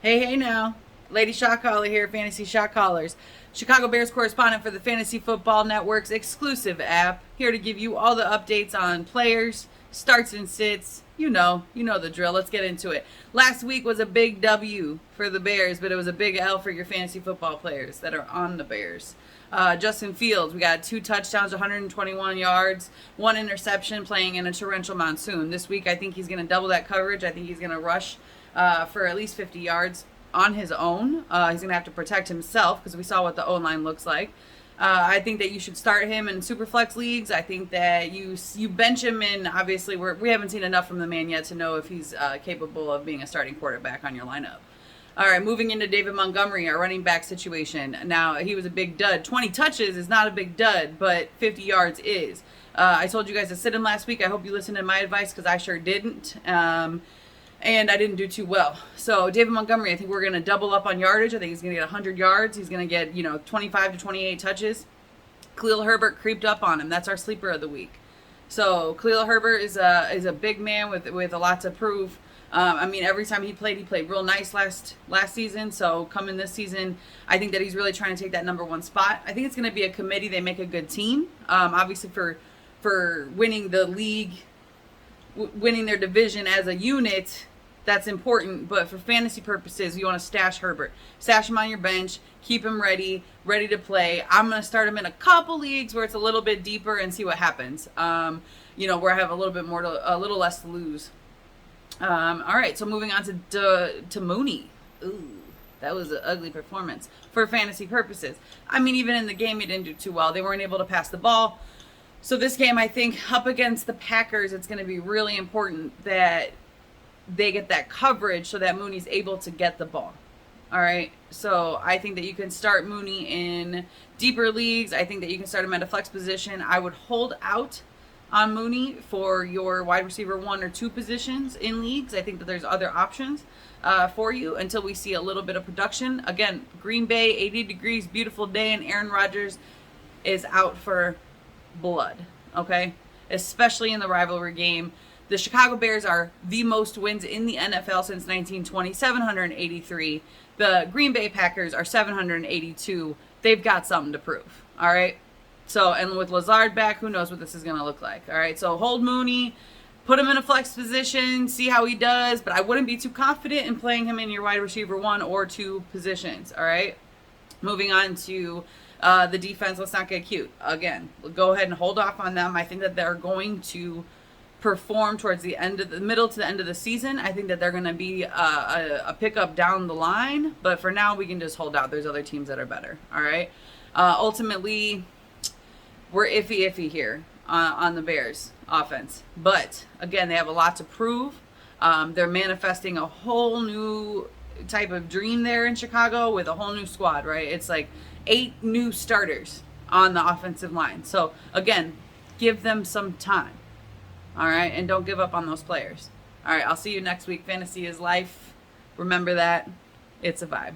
Hey now. Lady Shot Caller here, Fantasy Shot Callers. Chicago Bears correspondent for the Fantasy Football Network's exclusive app. Here to give you all the updates on players, starts and sits. You know the drill. Let's get into it. Last week was a big W for the Bears, but it was a big L for your fantasy football players that are on the Bears. Justin Fields, we got 2 touchdowns, 121 yards, 1 interception playing in a torrential monsoon. This week, I think he's going to double that coverage. I think he's going to rush for at least 50 yards on his own. He's going to have to protect himself because we saw what the O-line looks like. I think that you should start him in Superflex leagues. I think that you bench him in, obviously, we haven't seen enough from the man yet to know if he's capable of being a starting quarterback on your lineup. All right, moving into David Montgomery, our running back situation. Now, he was a big dud. 20 touches is not a big dud, but 50 yards is. I told you guys to sit him last week. I hope you listened to my advice because I sure didn't. And I didn't do too well. So David Montgomery, I think we're going to double up on yardage. I think he's going to get 100 yards. He's going to get, 25 to 28 touches. Khalil Herbert creeped up on him. That's our sleeper of the week. So Khalil Herbert is a big man with a lot to prove. Every time he played real nice last season. So coming this season, I think that he's really trying to take that number 1 spot. I think it's going to be a committee. They make a good team. Obviously for winning the league, winning their division as a unit, that's important. But for fantasy purposes, you want to stash Herbert. Stash him on your bench. Keep him ready to play. I'm going to start him in a couple leagues where it's a little bit deeper and see what happens. Where I have a little less to lose. All right, so moving on to Mooney. Ooh, that was an ugly performance for fantasy purposes. Even in the game, he didn't do too well. They weren't able to pass the ball. So this game, I think, up against the Packers, it's going to be really important that they get that coverage so that Mooney's able to get the ball. All right, so I think that you can start Mooney in deeper leagues. I think that you can start him at a flex position. I would hold out on Mooney for your wide receiver 1 or 2 positions in leagues. I think that there's other options for you until we see a little bit of production. Again, Green Bay, 80 degrees, beautiful day, and Aaron Rodgers is out for blood, okay? Especially in the rivalry game. The Chicago Bears are the most wins in the NFL since 1920, 783. The Green Bay Packers are 782. They've got something to prove, all right? So, and with Lazard back, who knows what this is going to look like, all right? So hold Mooney, put him in a flex position, see how he does, but I wouldn't be too confident in playing him in your wide receiver 1 or 2 positions, all right? Moving on to the defense, let's not get cute. Again, go ahead and hold off on them. I think that they're going to perform towards the middle to the end of the season. I think that they're going to be a pickup down the line, but for now we can just hold out. There's other teams that are better, all right? Ultimately, we're iffy here on the Bears offense, but again, they have a lot to prove. They're manifesting a whole new type of dream there in Chicago with a whole new squad, right? It's like 8 new starters on the offensive line. So again, give them some time. All right, and don't give up on those players. All right, I'll see you next week. Fantasy is life. Remember that. It's a vibe.